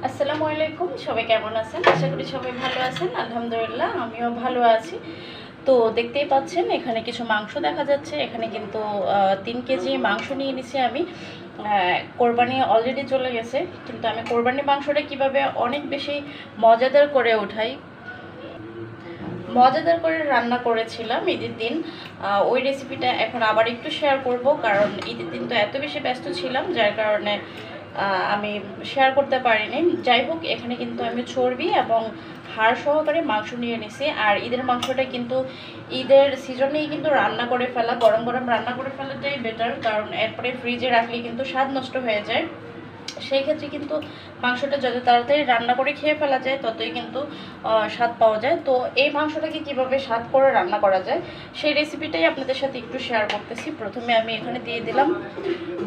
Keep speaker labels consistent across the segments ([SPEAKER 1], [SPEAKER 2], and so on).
[SPEAKER 1] আসসালামু আলাইকুম, সবাই কেমন আছেন? আশা করি সবাই ভালো আছেন। আলহামদুলিল্লাহ আমিও ভালো আছি। তো দেখতেই পাচ্ছেন এখানে কিছু মাংস দেখা যাচ্ছে। এখানে কিন্তু 3 কেজি মাংস নিয়ে নিছি আমি। কোরবানি অলরেডি চলে গেছে, কিন্তু আমি কোরবানি মাংসটা কিভাবে অনেক বেশি মজাদার করে রান্না করেছিলাম ঈদের দিন, ওই রেসিপিটা এখন আবার একটু শেয়ার করব। কারণ ঈদের দিন তো এত বেশি ব্যস্ত ছিলাম, যার কারণে আমি শেয়ার করতে পারিনি। যাই হোক, এখানে কিন্তু আমি চর্বি এবং হাড় সহকারে মাংস নিয়ে নিছি। আর ঈদের মাংসটা কিন্তু ঈদের সিজনেই কিন্তু রান্না করে ফেলা, গরম গরম রান্না করে ফেলাটাই বেটার। কারণ এরপরে ফ্রিজে রাখলে কিন্তু স্বাদ নষ্ট হয়ে যায়। সেই ক্ষেত্রে কিন্তু মাংসটা যত তাড়াতাড়ি রান্না করে খেয়ে ফেলা যায় ততই কিন্তু স্বাদ পাওয়া যায়। তো এই মাংসটাকে কিভাবে স্বাদ করে রান্না করা যায় সেই রেসিপিটাই আপনাদের সাথে একটু শেয়ার করতেছি। প্রথমে আমি এখানে দিয়ে দিলাম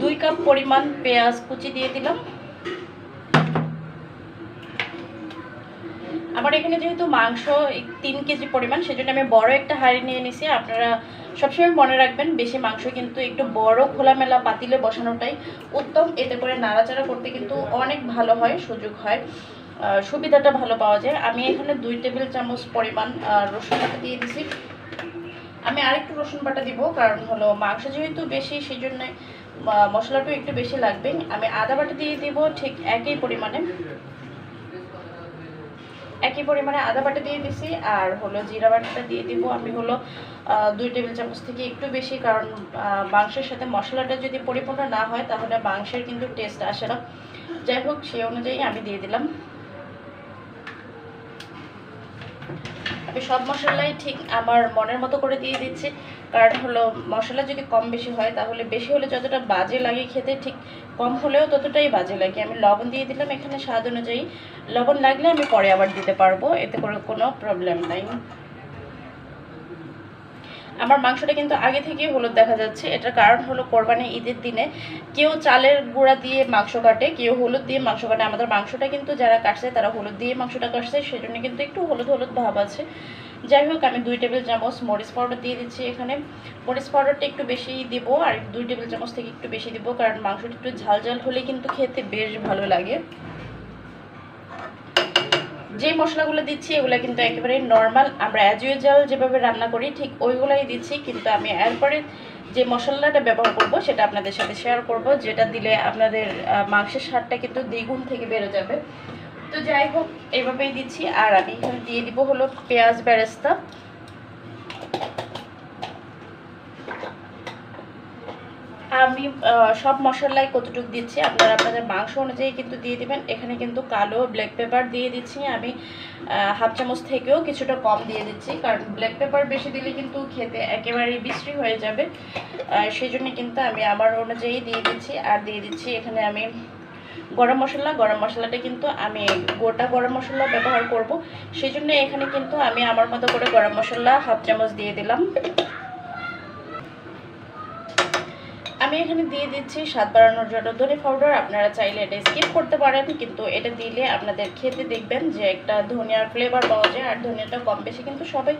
[SPEAKER 1] 2 কাপ পরিমাণ পেঁয়াজ কুচি দিয়ে দিলাম। আমার এখানে যেহেতু মাংস 3 কেজি পরিমাণ, সেজন্য আমি বড় একটা হাঁড়ি নিয়ে নিছি। আপনারা সবসময় মনে রাখবেন, বেশি মাংস কিন্তু একটু বড় খোলামেলা পাতিলে বসানোটাই উত্তম। এতে করে নাড়াচাড়া করতে কিন্তু অনেক ভালো হয়, সুযোগ হয়, সুবিধাটা ভালো পাওয়া যায়। আমি এখানে 2 টেবিল চামচ পরিমাণ রসুন বাটা দিয়ে দিছি। আমি আরেকটু রসুন বাটা দিব, কারণ হলো মাংস যেহেতু বেশি সেই জন্য মশলাটাও একটু বেশি লাগবে। আমি আদা বাটা দিয়ে দিব ঠিক একই পরিমাণে আদা বাটা দিয়ে দিছি। আর হলো জিরা বাটাটা দিয়ে দিব আমি হলো 2 টেবিল চামচ থেকে একটু বেশি। কারণ মাংসের সাথে মশলাটা যদি পরিপূর্ণ না হয় তাহলে মাংসের কিন্তু টেস্ট আসে না। যাই হোক, সেই অনুযায়ী আমি দিয়ে দিলাম। আমি সব মশলাই ঠিক আমার মনের মতো করে দিয়ে দিচ্ছি। কারণ হলো মশলা যদি কম বেশি হয় তাহলে বেশি হলে যতটা বাজে লাগে খেতে, ঠিক কম হলেও ততটাই বাজে লাগে। আমি লবণ দিয়ে দিলাম এখানে স্বাদ অনুযায়ী। লবণ লাগলে আমি পরে আবার দিতে পারবো, এতে করে কোনো প্রবলেম নাই। আমার মাংসটা কিন্তু আগে থেকেই হলুদ দেখা যাচ্ছে। এটার কারণ হলো কোরবানি ঈদের দিনে কেউ চালের গুঁড়া দিয়ে মাংস কাটে, কেউ হলুদ দিয়ে মাংস কাটে। আমাদের মাংসটা কিন্তু যারা কাটছে তারা হলুদ দিয়ে মাংসটা কাটছে, সেজন্য কিন্তু একটু হলুদ হলুদ ভাব আছে। যাই হোক, আমি 2 টেবিল চামচ মরিচ পাউডার দিয়ে দিচ্ছি এখানে। মরিচ পাউডারটা একটু বেশি দিব, আর 2 টেবিল চামচ থেকে একটু বেশি দিব, কারণ মাংসটা একটু ঝাল ঝাল হলে কিন্তু খেতে বেশ ভালো লাগে। যে মশলাগুলো দিচ্ছি এগুলো কিন্তু একেবারে নর্মাল, আমরা অ্যাজ ইউজুয়াল যেভাবে রান্না করি ঠিক ওইগুলাই দিচ্ছি। কিন্তু আমি এরপরে যে মশলাটা ব্যবহার করব সেটা আপনাদের সাথে শেয়ার করব, যেটা দিলে আপনাদের মাংসের স্বাদটা কিন্তু দ্বিগুণ থেকে বেড়ে যাবে। তো যাই হোক, এইভাবেই দিচ্ছি। আর আমি এখানে দিয়ে দিব হলো পেঁয়াজ বেরেস্তা। আমি সব মশলাই কতটুকু দিচ্ছি আপনারা আপনাদের মাংস অনুযায়ী কিন্তু দিয়ে দিবেন। এখানে কিন্তু কালো ব্ল্যাক পেপার দিয়ে দিচ্ছি আমি, হাফ চামচ থেকেও কিছুটা কম দিয়ে দিচ্ছি। কারণ ব্ল্যাক পেপার বেশি দিলে কিন্তু খেতে একেবারেই বিশ্রী হয়ে যাবে, সেই জন্য কিন্তু আমি আমার অনুযায়ী দিয়ে দিচ্ছি। আর দিয়ে দিচ্ছি এখানে আমি গরম মশলাটা কিন্তু আমি গোটা গরম মশলা ব্যবহার করব, সেই জন্য এখানে কিন্তু আমি আমার মতো করে গরম মশলা হাফ চামচ দিয়ে দিলাম। আমি এখানে দিয়ে দিচ্ছি স্বাদ বাড়ানোর জন্য ধনে পাউডার। আপনারা চাইলে এটা স্কিপ করতে পারেন, কিন্তু এটা দিলে আপনাদের খেতে দেখবেন যে একটা ধনিয়ার ফ্লেভার পাওয়া যায়। আর ধনিয়াটা কম বেশি কিন্তু সবাই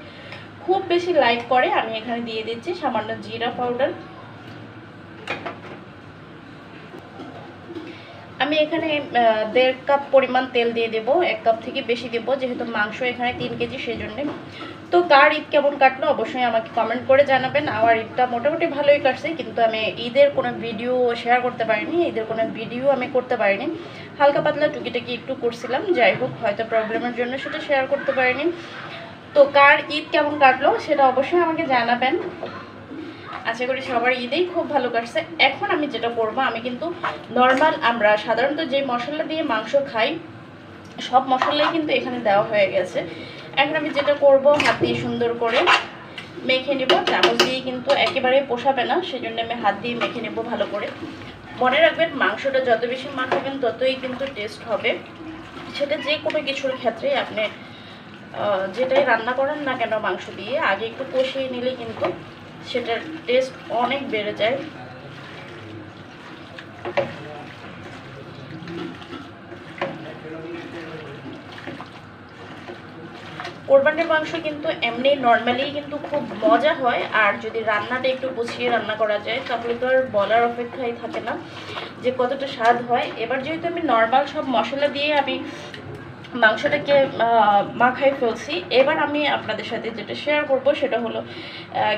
[SPEAKER 1] খুব বেশি লাইক করে। আমি এখানে দিয়ে দিচ্ছি সামান্য জিরা পাউডার। আমি এখানে 1.5 কাপ পরিমাণ তেল দিয়ে দেবো, 1 কাপ থেকে বেশি দেবো, যেহেতু মাংস এখানে 3 কেজি সেই জন্যে। তো কার ঈদ কেমন কাটলো অবশ্যই আমাকে কমেন্ট করে জানাবেন। আমার ঈদটা মোটামুটি ভালোই কাটছে, কিন্তু আমি ঈদের কোনো ভিডিও শেয়ার করতে পারিনি, ঈদের কোনো ভিডিও আমি করতে পারিনি। হালকা পাতলা টুকিটাকি একটু করছিলাম, যাই হোক হয়তো প্রবলেমের জন্য সেটা শেয়ার করতে পারিনি। তো কার ঈদ কেমন কাটলো সেটা অবশ্যই আমাকে জানাবেন। আশা করি সবার ঈদেই খুব ভালো কাটছে। এখন আমি যেটা করবো, আমি কিন্তু নর্মাল আমরা সাধারণত যে মশলা দিয়ে মাংস খাই সব মশলাই কিন্তু এখানে দেওয়া হয়ে গেছে। এখন আমি যেটা করব, হাত দিয়ে সুন্দর করে মেখে নেব। চামচ দিয়ে কিন্তু একেবারে পোষাবে না, সেজন্য আমি হাত দিয়ে মেখে নেব ভালো করে। মনে রাখবেন, মাংসটা যত বেশি মাখাবেন ততই কিন্তু টেস্ট হবে। সেটা যে কোনো কিছুর ক্ষেত্রে আপনি যেটাই রান্না করেন না কেন মাংস দিয়ে আগে একটু কষিয়ে নিলে কিন্তু সেটার টেস্ট অনেক বেড়ে যায়। কোরবানির মাংস কিন্তু এমনি নর্মালি কিন্তু খুব মজা হয়, আর যদি রান্নাটা একটু গুছিয়ে রান্না করা যায় তাহলে তো আর বলার অপেক্ষাই থাকে না যে কতটা স্বাদ হয়। এবার যেহেতু আমি নর্মাল সব মশলা দিয়ে আমি মাংসটাকে মাখাই ফেলছি, এবার আমি আপনাদের সাথে যেটা শেয়ার করব সেটা হলো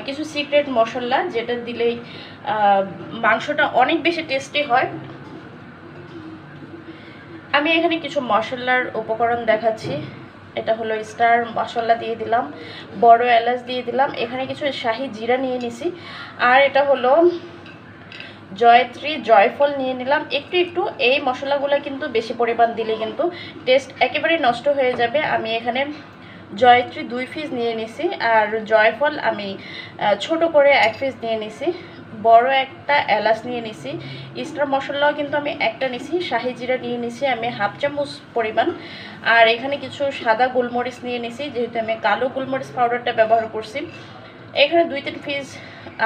[SPEAKER 1] কিছু সিক্রেট মশলা, যেটা দিলেই মাংসটা অনেক বেশি টেস্টি হয়। আমি এখানে কিছু মশলার উপকরণ দেখাচ্ছি। এটা হলো স্টার মশলা দিয়ে দিলাম, বড় এলাচ দিয়ে দিলাম, এখানে কিছু শাহি জিরা নিয়ে নিছি, আর এটা হলো জয়ত্রী জয়ফল নিয়ে নিলাম একটু একটু। এই মশলাগুলো কিন্তু বেশি পরিমাণ দিলে কিন্তু টেস্ট একেবারে নষ্ট হয়ে যাবে। আমি এখানে জয়ত্রী 2 পিস নিয়ে নিছি, আর জয়ফল আমি ছোট করে 1 পিস নিয়ে নিছি, বড় একটা এলাচ নিয়ে নিছি, স্টার মশলাও কিন্তু আমি একটা নিছি, শাহি জিরা নিয়ে নিছি আমি 1/2 চামচ পরিমাণ, আর এখানে কিছু সাদা গোলমরিচ নিয়ে নিছি, যেহেতু আমি কালো গোলমরিচ পাউডারটা ব্যবহার করছি। এখানে 2-3 পিস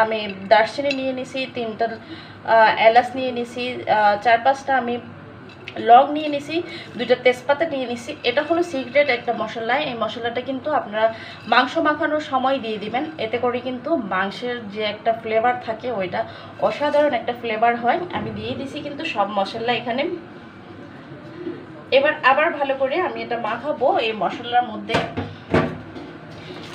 [SPEAKER 1] আমি দারচিনি নিয়ে নিছি, 3টা এলাচ নিয়ে নিছি, 4-5টা আমি লং নিয়ে নিছি, 2টা তেজপাতা নিয়ে নিছি। এটা হলো সিক্রেট একটা মশলা। এই মশলাটা কিন্তু আপনারা মাংস মাখানোর সময় দিয়ে দিবেন, এতে করে কিন্তু মাংসের যে একটা ফ্লেভার থাকে ওইটা অসাধারণ একটা ফ্লেভার হয়। আমি দিয়ে দিছি কিন্তু সব মশলা এখানে। এবার আবার ভালো করে আমি এটা মাখাবো এই মশলার মধ্যে।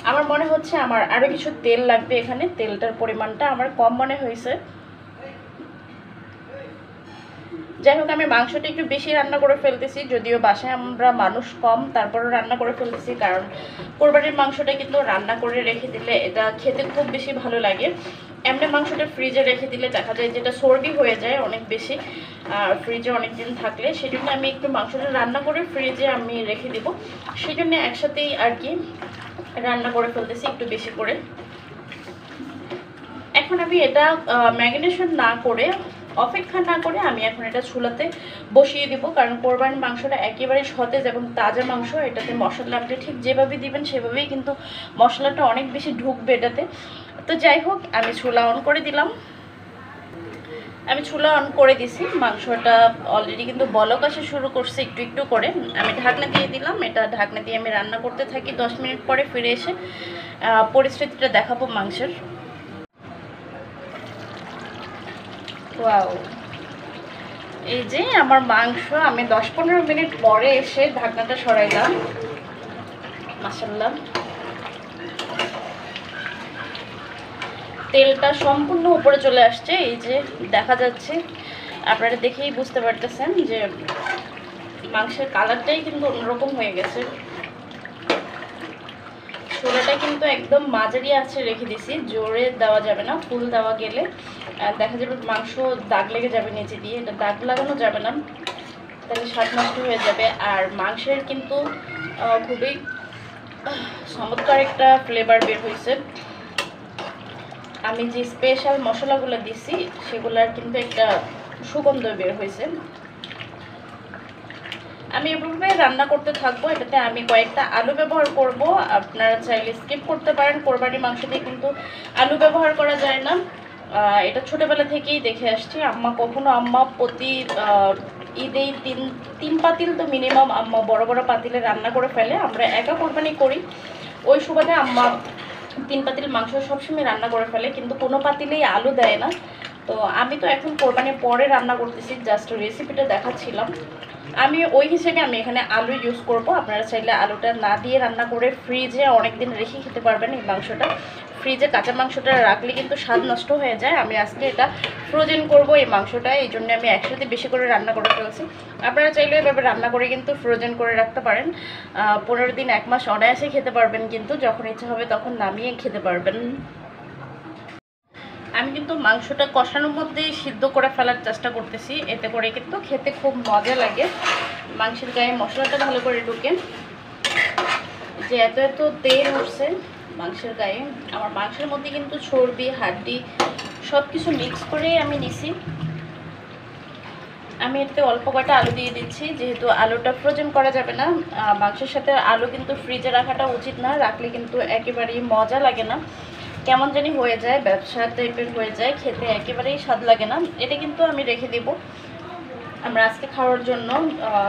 [SPEAKER 1] আমার মনে হচ্ছে আমার আরও কিছু তেল লাগবে, এখানে তেলটার পরিমাণটা আমার কম মনে হয়েছে। যাই হোক, আমি মাংসটা একটু বেশি রান্না করে ফেলতেছি, যদিও বাসায় আমরা মানুষ কম, তারপরেও রান্না করে ফেলতেছি, কারণ কোরবানির মাংসটা কিন্তু রান্না করে রেখে দিলে এটা খেতে খুব বেশি ভালো লাগে। এমনি মাংসটা ফ্রিজে রেখে দিলে দেখা যায় যেটা চর্বি হয়ে যায় অনেক বেশি, ফ্রিজে অনেক দিন থাকলে। সেই জন্য আমি একটু মাংসটা রান্না করে ফ্রিজে আমি রেখে দেব, সেই জন্য একসাথেই আর কি রান্না করে ফেলতেছি একটু বেশি করে। এখন আমি এটা ম্যারিনেশন না করে, অপেক্ষা না করে আমি এখন এটা চুলাতে বসিয়ে দিব, কারণ কোরবানির মাংসটা একেবারে সতেজ এবং তাজা মাংস। এটাতে মশলা আপনি ঠিক যেভাবে দিবেন সেভাবেই কিন্তু মশলাটা অনেক বেশি ঢুকবে এটাতে। তো যাই হোক, আমি চুলা অন করে দিলাম, আমি চুলা অন করে দিছি। মাংসটা অলরেডি কিন্তু বলক আসা শুরু করছে একটু একটু করে। আমি ঢাকনা দিয়ে দিলাম, এটা ঢাকনা দিয়ে আমি রান্না করতে থাকি। 10 মিনিট পরে ফিরে এসে পরিস্থিতিটা দেখাবো মাংসের। ওয়াও, এই যে আমার মাংস আমি 10-15 মিনিট পরে এসে ঢাকনাটা সরাইলাম। মাশাআল্লাহ, তেলটা সম্পূর্ণ উপরে চলে আসছে, এই যে দেখা যাচ্ছে, আপনারা দেখেই বুঝতে পারতেছেন যে মাংসের কালারটাই কিন্তু অন্যরকম হয়ে গেছে। চুলাটা কিন্তু একদম মাঝারি আছে রেখে দিছি, জোরে দেওয়া যাবে না, ফুল দেওয়া গেলে দেখা যাবে মাংস দাগ লেগে যাবে নিচে দিয়ে, এটা দাগ লাগানো যাবে না, তাহলে স্বাদ নষ্ট হয়ে যাবে। আর মাংসের কিন্তু খুবই চমৎকার একটা ফ্লেভার বের হয়েছে। আমি যে স্পেশাল মশলাগুলো দিছি সেগুলোর কিন্তু একটা সুগন্ধ বের হয়েছে। আমি এভাবে রান্না করতে থাকবো। এটাতে আমি কয়েকটা আলু ব্যবহার করব, আপনারা চাইলে স্কিপ করতে পারেন। কোরবানির মাংস দিয়ে কিন্তু আলু ব্যবহার করা যায় না, এটা ছোটোবেলা থেকেই দেখে আসছি। আম্মা প্রতি ঈদেই তিন পাতিল তো মিনিমাম আম্মা বড় বড় পাতিলে রান্না করে ফেলে। আমরা একা কোরবানি করি, ওই সুবাদে আম্মা 3 পাতিল মাংস সবসময় রান্না করে ফেলে, কিন্তু কোনো পাতিলেই আলু দেয় না। তো আমি তো এখন কোরবানির পরে রান্না করতেছি, জাস্ট রেসিপিটা দেখাচ্ছিলাম। আমি ওই হিসেবে আমি এখানে আলু ইউজ করব। আপনারা চাইলে আলুটা না দিয়ে রান্না করে ফ্রিজে অনেক দিন রেখে খেতে পারবেন এই মাংসটা। ফ্রিজে কাঁচা মাংসটা রাখলে কিন্তু স্বাদ নষ্ট হয়ে যায়। আমি আজকে এটা ফ্রোজেন করব এই মাংসটা, এই জন্য আমি একসাথে বেশি করে রান্না করে ফেলছি। আপনারা চাইলে এভাবে রান্না করে কিন্তু ফ্রোজেন করে রাখতে পারেন, 15 দিন 1 মাস অনায়াসে খেতে পারবেন, কিন্তু যখন ইচ্ছা হবে তখন নামিয়ে খেতে পারবেন। আমি কিন্তু মাংসটা কষানোর মধ্যেই সিদ্ধ করে ফেলার চেষ্টা করতেছি, এতে করে কিন্তু খেতে খুব মজা লাগে। মাংসের গায়ে মশলাটা ভালো করে ঢুকে, যে এত এত তেল উঠছে মাংসের গায়ে। আমার মাংসের মধ্যে কিন্তু চর্বি হাড্ডি সব কিছু মিক্স করেই আমি নিছি। আমি এতে অল্প কয়টা আলু দিয়ে দিচ্ছি, যেহেতু আলুটা ফ্রোজেন করা যাবে না। মাংসের সাথে আলু কিন্তু ফ্রিজে রাখাটা উচিত না, রাখলে কিন্তু একেবারেই মজা লাগে না, কেমন জানি হয়ে যায়, ব্যবসা টাইপের হয়ে যায়, খেতে একেবারেই স্বাদ লাগে না। এটা কিন্তু আমি রেখে দিব আমরা আজকে খাওয়ার জন্য,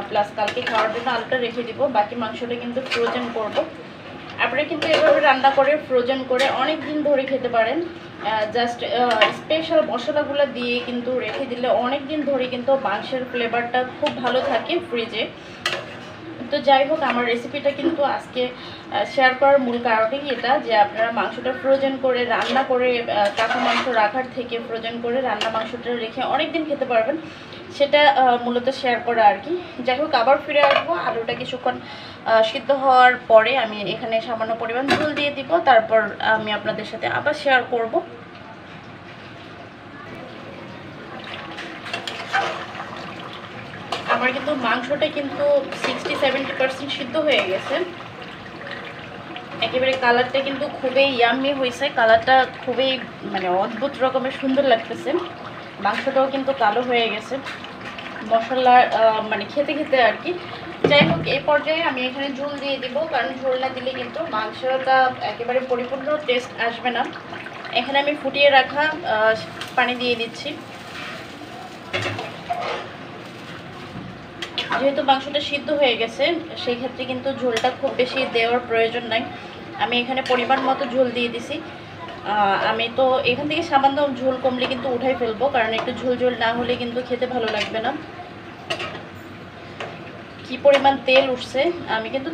[SPEAKER 1] প্লাস কালকে খাওয়ার জন্য আলুটা রেখে দিব। বাকি মাংসটা কিন্তু ফ্রোজেন করব। আপনারা কিন্তু এভাবে রান্না করে ফ্রোজেন করে অনেক দিন ধরে খেতে পারেন। জাস্ট স্পেশাল মশলাগুলো দিয়ে কিন্তু রেখে দিলে অনেক দিন ধরে কিন্তু মাংসের ফ্লেভারটা খুব ভালো থাকে ফ্রিজে। তো যাই হোক, আমার রেসিপিটা কিন্তু আজকে শেয়ার করার মূল কারণই এটা, যে আপনারা মাংসটা ফ্রোজেন করে রান্না করে কাঁচা মাংস রাখার থেকে ফ্রোজেন করে রান্না মাংসটা রেখে অনেক দিন খেতে পারবেন, সেটা মূলত শেয়ার করা আর কি। যাই হোক, আবার ফিরে আসবো। আলুটা কিছুক্ষণ সিদ্ধ হওয়ার পরে আমি এখানে সামান্য পরিমাণ ঝোল দিয়ে দিব, তারপর আমি আপনাদের সাথে আবার শেয়ার করব। আমার কিন্তু মাংসটা কিন্তু 60-70% সিদ্ধ হয়ে গেছে। একেবারে কালারটা কিন্তু খুবই ইয়াম্মি হয়েছে, কালারটা খুবই মানে অদ্ভুত রকমের সুন্দর লাগতেছে। মাংসটাও কিন্তু কালো হয়ে গেছে মশলা মানে খেতে খেতে আর কি। যাই হোক, এই পর্যায়ে আমি এখানে ঝোল দিয়ে দিব, কারণ ঝোল না দিলে কিন্তু মাংসটা একেবারে পরিপূর্ণ টেস্ট আসবে না। এখানে আমি ফুটিয়ে রাখা পানি দিয়ে দিচ্ছি। যেহেতু মাংসটা সিদ্ধ হয়ে গেছে, সেই ক্ষেত্রে কিন্তু ঝোলটা খুব বেশি দেওয়ার প্রয়োজন নাই। আমি এখানে পরিমাণ মতো ঝোল দিয়ে দিছি। আমি তো এখান থেকে সামান্য ঝোল কমলে কিন্তু উঠাই ফেলবো, কারণ একটু ঝোল ঝোল না হলে কিন্তু খেতে ভালো লাগবে না। কি পরিমাণ তেল উঠছে! আমি কিন্তু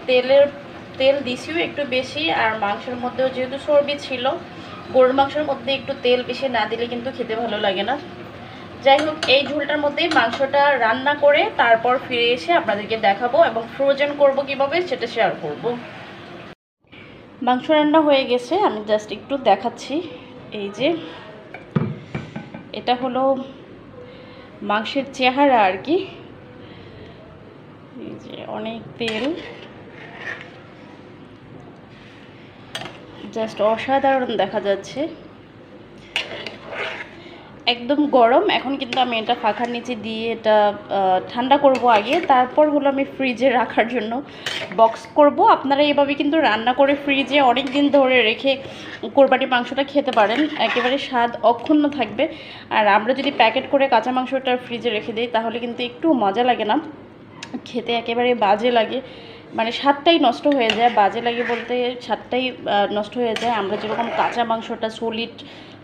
[SPEAKER 1] তেল দিছিও একটু বেশি, আর মাংসের মধ্যেও যেহেতু চর্বি ছিল, গরুর মাংসের মধ্যে একটু তেল বেশি না দিলে কিন্তু খেতে ভালো লাগে না। যাই হোক, এই ঝোলটার মধ্যেই মাংসটা রান্না করে তারপর ফিরে এসে আপনাদেরকে দেখাবো এবং ফ্রোজেন করব কিভাবে সেটা শেয়ার করব। মাংস রান্না হয়ে গেছে, আমি জাস্ট একটু দেখাচ্ছি। এই যে এটা হলো মাংসের চেহারা আর কি। এই যে অনেক তেল, জাস্ট অসাধারণ দেখা যাচ্ছে, একদম গরম। এখন কিন্তু আমি এটা পাখার নিচে দিয়ে এটা ঠান্ডা করব আগে, তারপর হলো আমি ফ্রিজে রাখার জন্য বক্স করব। আপনারা এভাবে কিন্তু রান্না করে ফ্রিজে অনেক দিন ধরে রেখে কোরবানির মাংসটা খেতে পারেন, একেবারে স্বাদ অক্ষুণ্ণ থাকবে। আর আমরা যদি প্যাকেট করে কাঁচা মাংসটা ফ্রিজে রেখে দিই তাহলে কিন্তু একটু মজা লাগে না, খেতে একেবারে বাজে লাগে, মানে স্বাদটাই নষ্ট হয়ে যায়। বাজে লাগে বলতে স্বাদটাই নষ্ট হয়ে যায়। আমরা যেরকম কাঁচা মাংসটা সলিড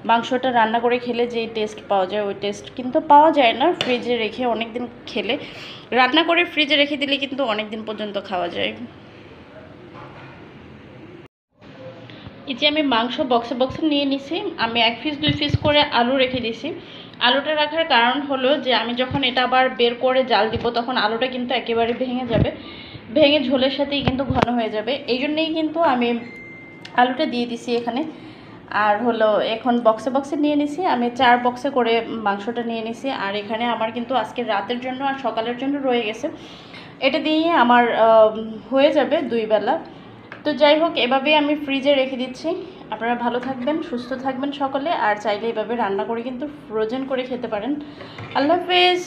[SPEAKER 1] মাংসটা রান্না করে খেলে যে টেস্ট পাওয়া যায়, ওই টেস্ট কিন্তু পাওয়া যায় না ফ্রিজে রেখে অনেক দিন খেলে। রান্না করে ফ্রিজে রেখে দিলে কিন্তু অনেক দিন পর্যন্ত খাওয়া যায়। এই যে আমি মাংস বক্সে বক্সে নিয়ে নিছি, আমি 1 পিস 2 পিস করে আলু রেখে দিছি। আলুটা রাখার কারণ হলো যে আমি যখন এটা আবার বের করে জাল দিব তখন আলুটা কিন্তু একেবারে ভেঙে যাবে, ভেঙে ঝোলের সাথেই কিন্তু ঘন হয়ে যাবে। এই জন্যই কিন্তু আমি আলুটা দিয়ে দিছি এখানে। আর হলো এখন বক্সে বক্সে নিয়ে নিছি, আমি 4 বক্সে করে মাংসটা নিয়ে নিছি। আর এখানে আমার কিন্তু আজকে রাতের জন্য আর সকালের জন্য রয়ে গেছে, এটা দিয়ে আমার হয়ে যাবে 2 বেলা। তো যাই হোক, এভাবে আমি ফ্রিজে রেখে দিচ্ছি। আপনারা ভালো থাকবেন, সুস্থ থাকবেন সকলে, আর চাইলে এভাবে রান্না করে কিন্তু ফ্রোজেন করে খেতে পারেন। আল্লাহ হাফেজ।